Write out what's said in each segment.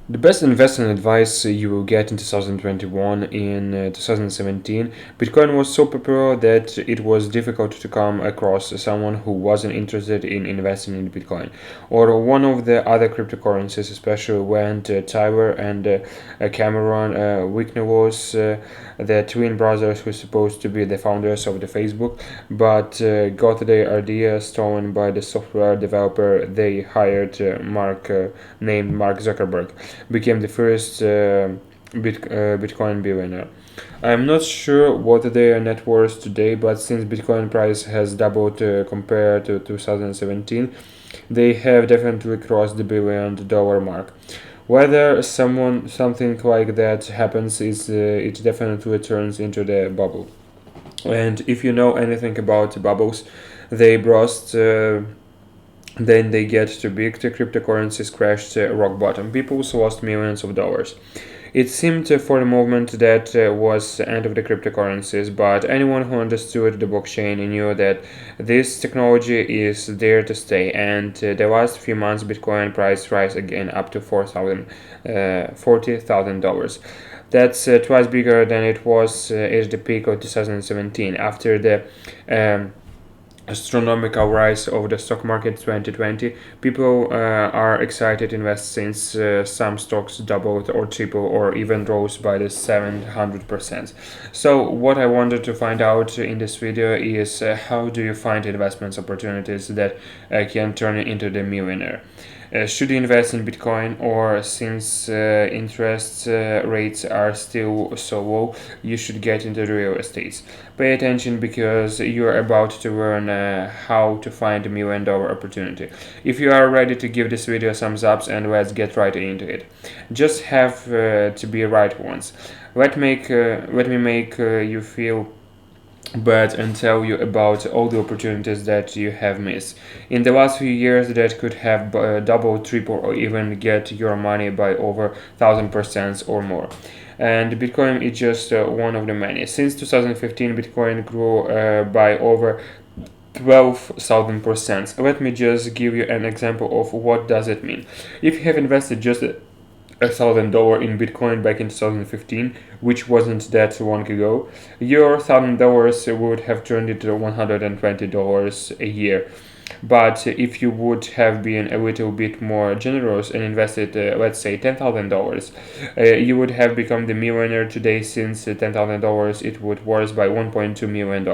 The best investment advice you will get in 2021 in 2017, Bitcoin was so popular that it was difficult to come across someone who wasn't interested in investing in Bitcoin or one of the other cryptocurrencies, especially when Tyler and Cameron Winklevoss, the twin brothers who are supposed to be the founders of the Facebook, but got their idea stolen by the software developer they hired, named Mark Zuckerberg, became the first Bitcoin billionaire. I'm not sure what their net worth today, but since Bitcoin price has doubled compared to 2017, they have definitely crossed the $1 billion mark. Whether something like that happens, is it definitely turns into the bubble. And if you know anything about bubbles, they burst. Then they get too big, the cryptocurrencies crashed rock bottom. People lost millions of dollars. It seemed for a moment that was the end of the cryptocurrencies, but anyone who understood the blockchain knew that this technology is there to stay. And the last few months, Bitcoin price rise again up to $40,000. That's twice bigger than it was at the peak of 2017 after the astronomical rise of the stock market 2020. People are excited to invest since some stocks doubled or tripled or even rose by the 700%. So what I wanted to find out in this video is how do you find investment opportunities that can turn you into the millionaire. Should you invest in Bitcoin, or since interest rates are still so low, you should get into real estate? Pay attention because you're about to learn how to find a $1 million opportunity. If you are ready to give this video a thumbs up, and let's get right into it. Just have to be right once. Let me make you feel but and tell you about all the opportunities that you have missed in the last few years that could have double, triple, or even get your money by over 1,000% or more. And Bitcoin is just one of the many. Since 2015, Bitcoin grew by over 12,000%. Let me just give you an example of what does it mean. If you have invested just $1,000 in Bitcoin back in 2015, which wasn't that long ago, your $1,000 would have turned into $120 a year. But if you would have been a little bit more generous and invested, let's say, $10,000, you would have become the millionaire today, since $10,000 it would worth by $1.2 million.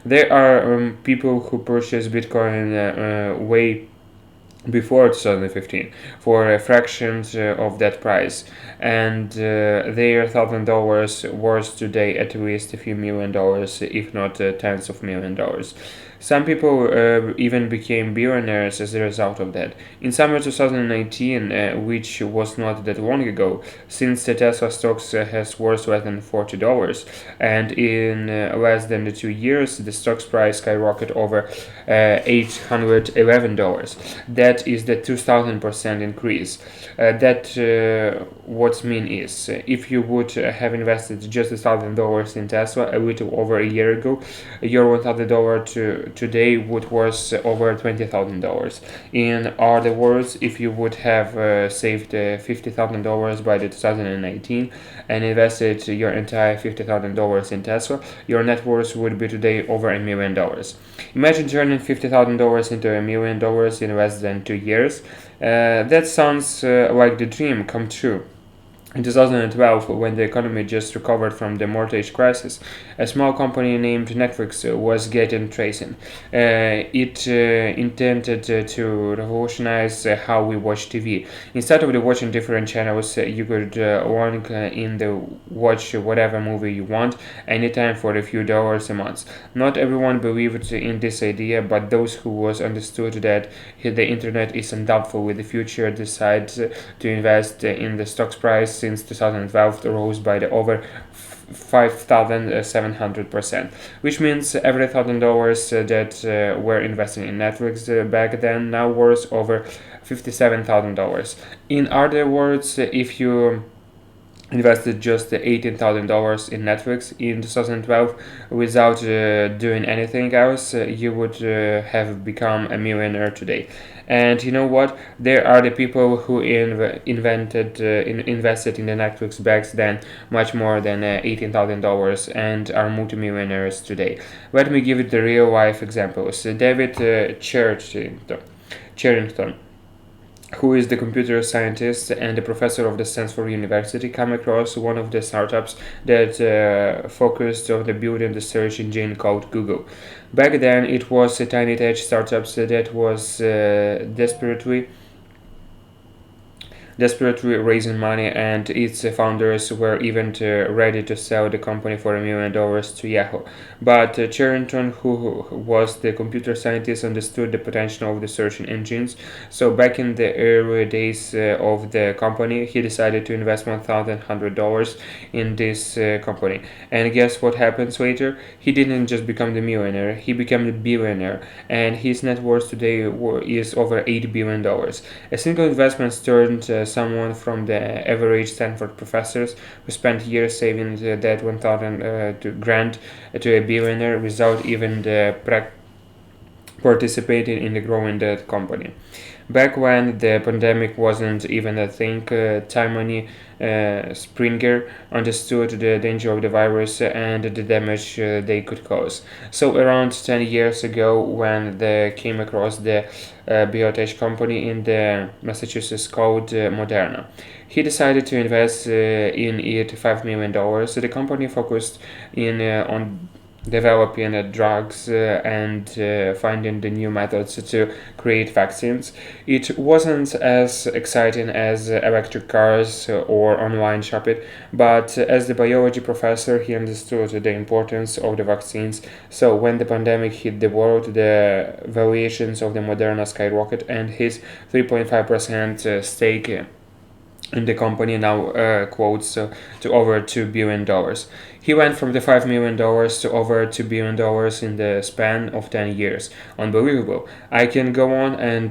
There are people who purchase Bitcoin way before 2015 for a fraction of that price, and their $1,000 worth today at least a few $1 million, if not tens of $1 million. Some people even became billionaires as a result of that. In summer 2019, which was not that long ago, since the Tesla stocks has worth less than $40, and in less than 2 years, the stock's price skyrocketed over $811. That is the 2,000% increase. What's mean is, if you would have invested just $1,000 in Tesla a little over a year ago, your $1,000 to today would worth over $20,000. In other words, if you would have saved $50,000 by the 2019 and invested your entire $50,000 in Tesla, your net worth would be today over $1 million. Imagine turning $50,000 into $1 million in less than 2 years. That sounds like the dream come true. In 2012, when the economy just recovered from the mortgage crisis, a small company named Netflix was getting tracing. It intended to revolutionize how we watch TV. Instead of watching different channels, you could log in the watch whatever movie you want anytime for a few dollars a month. Not everyone believed in this idea, but those who was understood that the internet is undoubtedly the future decided to invest in the stock's price since 2012 rose by the over 5,700%, which means every $1,000 that were invested in Netflix back then now worth over $57,000. In other words, if you invested just $18,000 in Netflix in 2012 without doing anything else, you would have become a millionaire today. And you know what? There are the people who invested in the Netflix back then much more than $18,000 and are multimillionaires today. Let me give it the real life examples. David Charrington, who is the computer scientist and the professor of the Stanford University, came across one of the startups that focused on the building the search engine called Google. Back then, it was a tiny tech startup that was desperately raising money, and its founders were even ready to sell the company for $1 million to Yahoo. But Charrington, who was the computer scientist, understood the potential of the search engines. So back in the early days of the company, he decided to invest $1,100 in this company. And guess what happens later? He didn't just become the millionaire; he became the billionaire, and his net worth today is over $8 billion. A single investment turned someone from the average Stanford professors who spent years saving that 1,000 grand to a billionaire without even participating in the growing that company. Back when the pandemic wasn't even a thing, Timony Springer understood the danger of the virus and the damage they could cause. So around 10 years ago, when they came across the biotech company in the Massachusetts called Moderna, he decided to invest in it $5 million. The company focused on developing drugs and finding the new methods to create vaccines. It wasn't as exciting as electric cars or online shopping, but as the biology professor, he understood the importance of the vaccines. So when the pandemic hit the world, the valuations of the Moderna skyrocketed, and his 3.5% stake in the company now quotes to over $2 billion. He went from the $5 million to over $2 billion in the span of 10 years. Unbelievable. I can go on and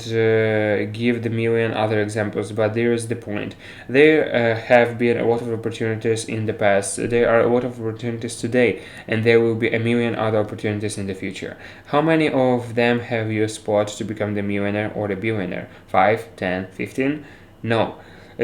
give the million other examples, but there is the point. There have been a lot of opportunities in the past, there are a lot of opportunities today, and there will be a million other opportunities in the future. How many of them have you spotted to become the millionaire or the billionaire? 5, 10, 15? No,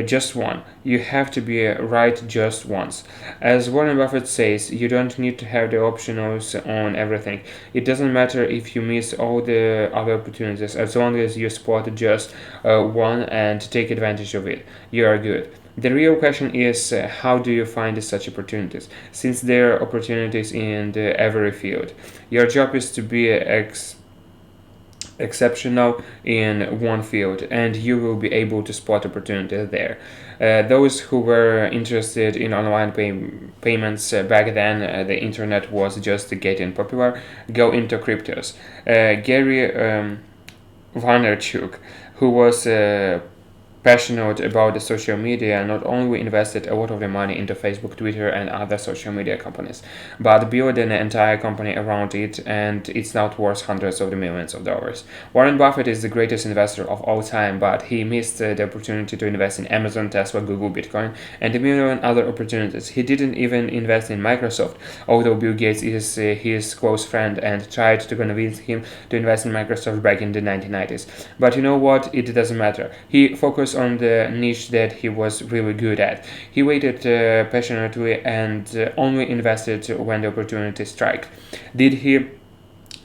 just one. You have to be right just once. As Warren Buffett says, you don't need to have the optionals on everything. It doesn't matter if you miss all the other opportunities, as long as you spot just one and take advantage of it. You are good. The real question is how do you find such opportunities? Since there are opportunities in every field, your job is to be exceptional in one field, and you will be able to spot opportunities there. Those who were interested in online payments back then, the internet was just getting popular, go into cryptos. Gary Vaynerchuk, who was passionate about the social media, not only invested a lot of the money into Facebook, Twitter, and other social media companies, but built an entire company around it, and it's now worth hundreds of the millions of dollars. Warren Buffett is the greatest investor of all time, but he missed the opportunity to invest in Amazon, Tesla, Google, Bitcoin, and a million other opportunities. He didn't even invest in Microsoft, although Bill Gates is his close friend and tried to convince him to invest in Microsoft back in the 1990s. But you know what? It doesn't matter. He focused on the niche that he was really good at. He waited passionately and only invested when the opportunity struck. Did he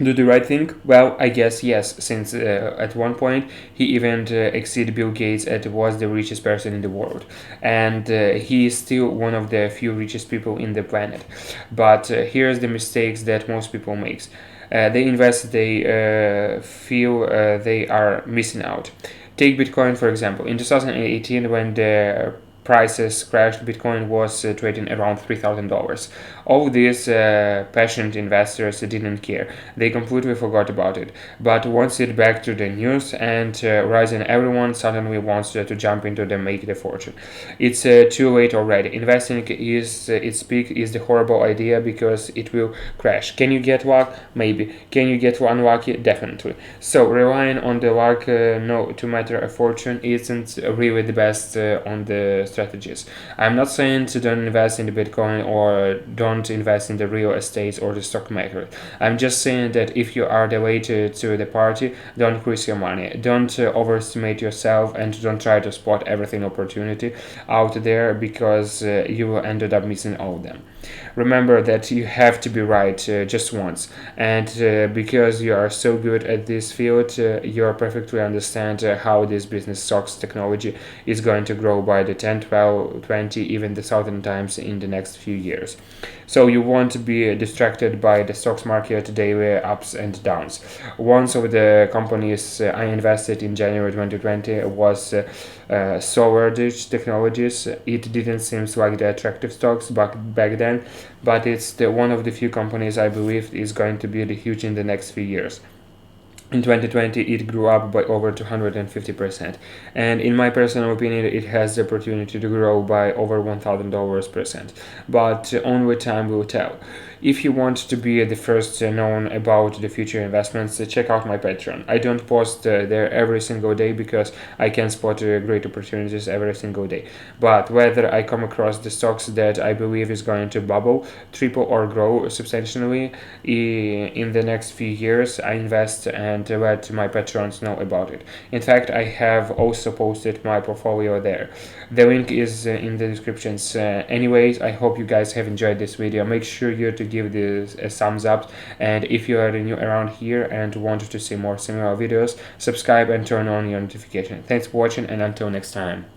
do the right thing? Well, I guess yes, since at one point he even exceeded Bill Gates and was the richest person in the world. And he is still one of the few richest people in the planet. But here's the mistakes that most people make. They invest, they feel they are missing out. Take Bitcoin for example. In 2018, when the prices crashed, Bitcoin was trading around $3,000. All these passionate investors didn't care. They completely forgot about it. But once it back to the news and rising, everyone suddenly wants to jump into the make the fortune. It's too late already. Investing is its peak is the horrible idea because it will crash. Can you get luck? Maybe. Can you get unlucky? Definitely. So relying on the luck no to matter a fortune isn't really the best on the strategies. I'm not saying to don't invest in the Bitcoin or don't invest in the real estate or the stock market. I'm just saying that if you are the way to the party, don't risk your money. Don't overestimate yourself, and don't try to spot everything opportunity out there, because you will end up missing all of them. Remember that you have to be right just once, and because you are so good at this field, you are perfectly understand how this business stocks technology is going to grow by the 10, 12, 20, even the thousand times in the next few years. So you won't be distracted by the stocks market daily ups and downs. One of the companies I invested in January 2020 was Solar Technologies. It didn't seem like the attractive stocks back then, but it's one of the few companies I believe is going to be the huge in the next few years. In 2020, it grew up by over 250%, and in my personal opinion, it has the opportunity to grow by over $1,000%. But only time will tell. If you want to be the first known about the future investments, check out my Patreon. I don't post there every single day because I can spot great opportunities every single day. But whether I come across the stocks that I believe is going to bubble, triple, or grow substantially in the next few years, I invest and let my patrons know about it. In fact, I have also posted my portfolio there. The link is in the descriptions. Anyways, I hope you guys have enjoyed this video. Make sure you to give this a thumbs up, and if you are new around here and want to see more similar videos, subscribe and turn on your notification. Thanks for watching, and until next time.